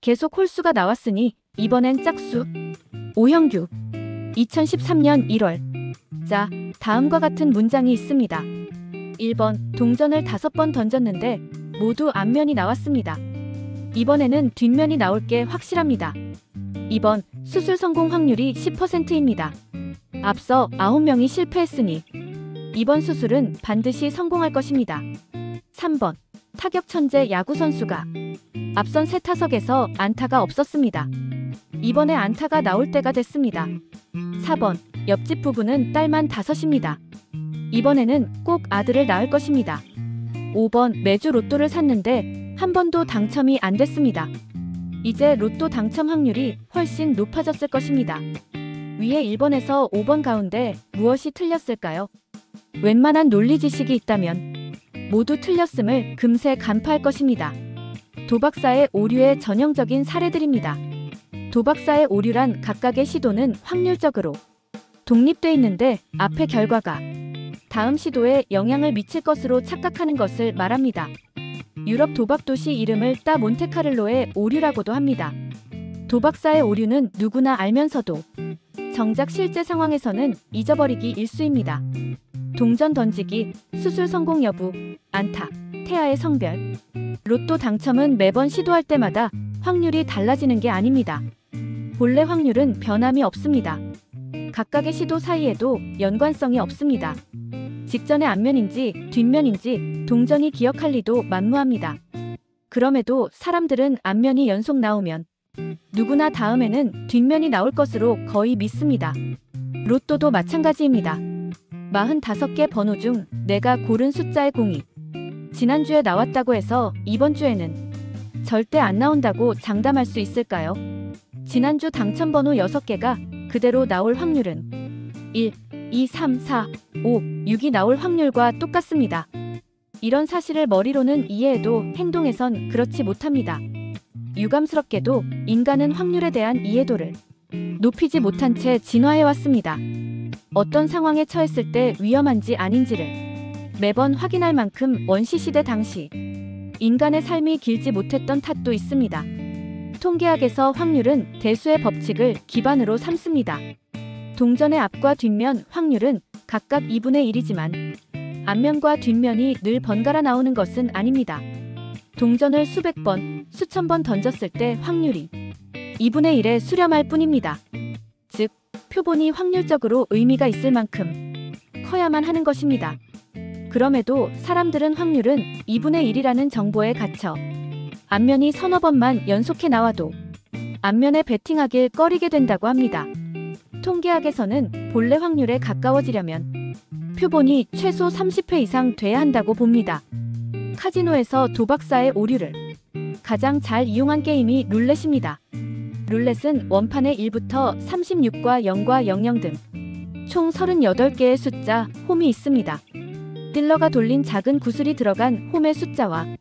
계속 홀수가 나왔으니 이번엔 짝수. 오형규 2013년 1월. 자, 다음과 같은 문장이 있습니다. 1번 동전을 5번 던졌는데 모두 앞면이 나왔습니다. 이번에는 뒷면이 나올 게 확실합니다. 2번 수술 성공 확률이 10%입니다. 앞서 9명이 실패했으니 이번 수술은 반드시 성공할 것입니다. 3번 타격 천재 야구 선수가 앞선 세 타석에서 안타가 없었습니다. 이번에 안타가 나올 때가 됐습니다. 4번 옆집 부부는 딸만 5입니다. 이번에는 꼭 아들을 낳을 것입니다. 5번 매주 로또를 샀는데 한 번도 당첨이 안 됐습니다. 이제 로또 당첨 확률이 훨씬 높아졌을 것입니다. 위에 1번에서 5번 가운데 무엇이 틀렸을까요? 웬만한 논리 지식이 있다면 모두 틀렸음을 금세 간파할 것입니다. 도박사의 오류의 전형적인 사례들입니다. 도박사의 오류란 각각의 시도는 확률적으로 독립돼 있는데 앞의 결과가 다음 시도에 영향을 미칠 것으로 착각하는 것을 말합니다. 유럽 도박도시 이름을 따 몬테카를로의 오류라고도 합니다. 도박사의 오류는 누구나 알면서도 정작 실제 상황에서는 잊어버리기 일쑤입니다. 동전 던지기, 수술 성공 여부, 안타, 태아의 성별. 로또 당첨은 매번 시도할 때마다 확률이 달라지는 게 아닙니다. 본래 확률은 변함이 없습니다. 각각의 시도 사이에도 연관성이 없습니다. 직전의 앞면인지 뒷면인지 동전이 기억할 리도 만무합니다. 그럼에도 사람들은 앞면이 연속 나오면 누구나 다음에는 뒷면이 나올 것으로 거의 믿습니다. 로또도 마찬가지입니다. 45개 번호 중 내가 고른 숫자의 공이 지난주에 나왔다고 해서 이번 주에는 절대 안 나온다고 장담할 수 있을까요? 지난주 당첨 번호 6개가 그대로 나올 확률은 1, 2, 3, 4, 5, 6이 나올 확률과 똑같습니다. 이런 사실을 머리로는 이해해도 행동에선 그렇지 못합니다. 유감스럽게도 인간은 확률에 대한 이해도를 높이지 못한 채 진화해왔습니다. 어떤 상황에 처했을 때 위험한지 아닌지를 매번 확인할 만큼 원시시대 당시 인간의 삶이 길지 못했던 탓도 있습니다. 통계학에서 확률은 대수의 법칙을 기반으로 삼습니다. 동전의 앞과 뒷면 확률은 각각 2분의 1이지만 앞면과 뒷면이 늘 번갈아 나오는 것은 아닙니다. 동전을 수백 번, 수천 번 던졌을 때 확률이 2분의 1에 수렴할 뿐입니다. 즉, 표본이 확률적으로 의미가 있을 만큼 커야만 하는 것입니다. 그럼에도 사람들은 확률은 2분의 1이라는 정보에 갇혀 앞면이 서너 번만 연속해 나와도 앞면에 베팅하길 꺼리게 된다고 합니다. 통계학에서는 본래 확률에 가까워지려면 표본이 최소 30회 이상 돼야 한다고 봅니다. 카지노에서 도박사의 오류를 가장 잘 이용한 게임이 룰렛입니다. 룰렛은 원판에 1부터 36과 0과 00 등 총 38개의 숫자, 홈이 있습니다. 딜러가 돌린 작은 구슬이 들어간 홈의 숫자와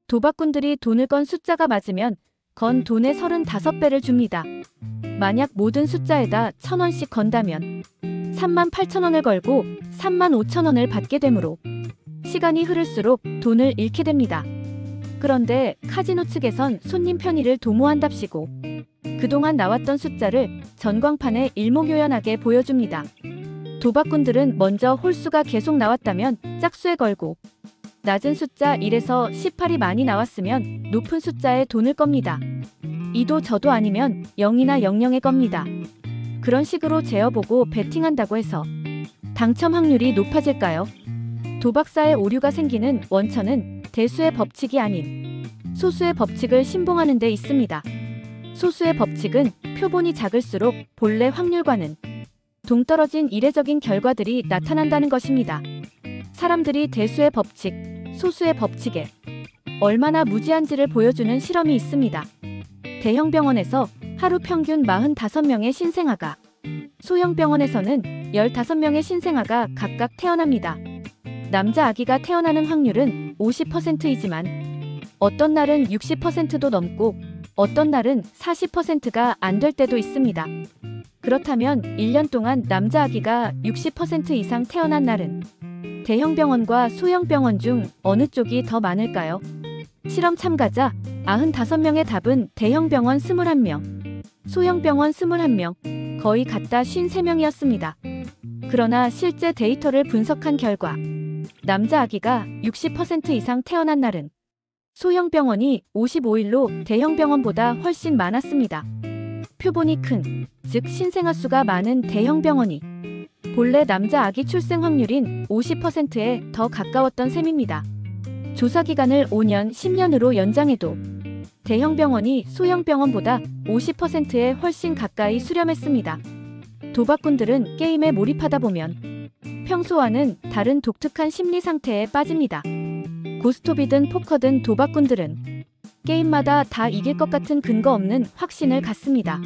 도박꾼들이 돈을 건 숫자가 맞으면 건 돈의 35배를 줍니다. 만약 모든 숫자에다 1,000원씩 건다면 38,000원을 걸고 35,000원을 받게 되므로 시간이 흐를수록 돈을 잃게 됩니다. 그런데 카지노 측에선 손님 편의를 도모한답시고 그동안 나왔던 숫자를 전광판에 일목요연하게 보여줍니다. 도박꾼들은 먼저 홀수가 계속 나왔다면 짝수에 걸고 낮은 숫자 1에서 18이 많이 나왔으면 높은 숫자에 돈을 겁니다. 이도 저도 아니면 0이나 00에 겁니다. 그런 식으로 재어보고 베팅한다고 해서 당첨 확률이 높아질까요? 도박사의 오류가 생기는 원천은 대수의 법칙이 아닌 소수의 법칙을 신봉하는 데 있습니다. 소수의 법칙은 표본이 작을수록 본래 확률과는 동떨어진 이례적인 결과들이 나타난다는 것입니다. 사람들이 대수의 법칙, 소수의 법칙에 얼마나 무지한지를 보여주는 실험이 있습니다. 대형 병원에서 하루 평균 45명의 신생아가, 소형 병원에서는 15명의 신생아가 각각 태어납니다. 남자 아기가 태어나는 확률은 50%이지만 어떤 날은 60%도 넘고 어떤 날은 40%가 안 될 때도 있습니다. 그렇다면 1년 동안 남자 아기가 60% 이상 태어난 날은 대형 병원과 소형 병원 중 어느 쪽이 더 많을까요? 실험 참가자 95명의 답은 대형 병원 21명, 소형 병원 21명, 거의 같다 53명이었습니다. 그러나 실제 데이터를 분석한 결과 남자 아기가 60% 이상 태어난 날은 소형 병원이 55일로 대형 병원보다 훨씬 많았습니다. 표본이 큰, 즉 신생아 수가 많은 대형 병원이 본래 남자 아기 출생 확률인 50%에 더 가까웠던 셈입니다. 조사 기간을 5년, 10년으로 연장해도 대형 병원이 소형 병원보다 50%에 훨씬 가까이 수렴했습니다. 도박꾼들은 게임에 몰입하다 보면 평소와는 다른 독특한 심리 상태에 빠집니다. 고스톱이든 포커든 도박꾼들은 게임마다 다 이길 것 같은 근거 없는 확신을 갖습니다.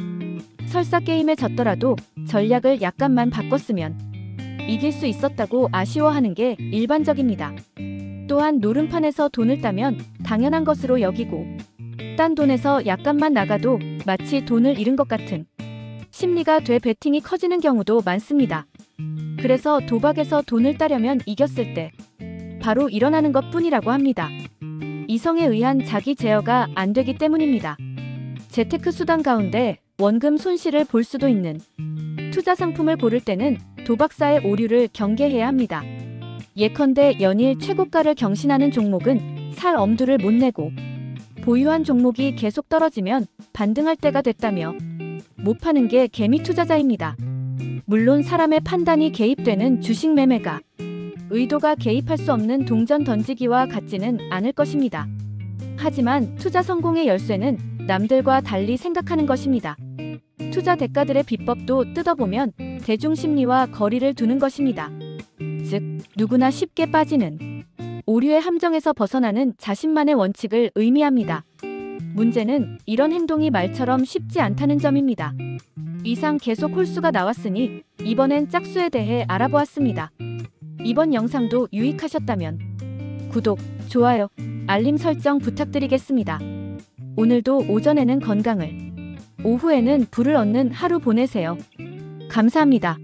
설사 게임에 졌더라도 전략을 약간만 바꿨으면 이길 수 있었다고 아쉬워하는 게 일반적입니다. 또한 노름판에서 돈을 따면 당연한 것으로 여기고 딴 돈에서 약간만 나가도 마치 돈을 잃은 것 같은 심리가 돼 베팅이 커지는 경우도 많습니다. 그래서 도박에서 돈을 따려면 이겼을 때 바로 일어나는 것 뿐이라고 합니다. 이성에 의한 자기 제어가 안 되기 때문입니다. 재테크 수단 가운데 원금 손실을 볼 수도 있는 투자 상품을 고를 때는 도박사의 오류를 경계해야 합니다. 예컨대 연일 최고가를 경신하는 종목은 살 엄두를 못 내고 보유한 종목이 계속 떨어지면 반등할 때가 됐다며 못 파는 게 개미 투자자입니다. 물론 사람의 판단이 개입되는 주식 매매가 의도가 개입할 수 없는 동전 던지기와 같지는 않을 것입니다. 하지만 투자 성공의 열쇠는 남들과 달리 생각하는 것입니다. 투자 대가들의 비법도 뜯어보면 대중심리와 거리를 두는 것입니다. 즉, 누구나 쉽게 빠지는 오류의 함정에서 벗어나는 자신만의 원칙을 의미합니다. 문제는 이런 행동이 말처럼 쉽지 않다는 점입니다. 이상 계속 홀수가 나왔으니 이번엔 짝수에 대해 알아보았습니다. 이번 영상도 유익하셨다면 구독, 좋아요, 알림 설정 부탁드리겠습니다. 오늘도 오전에는 건강을, 오후에는 부를 얻는 하루 보내세요. 감사합니다.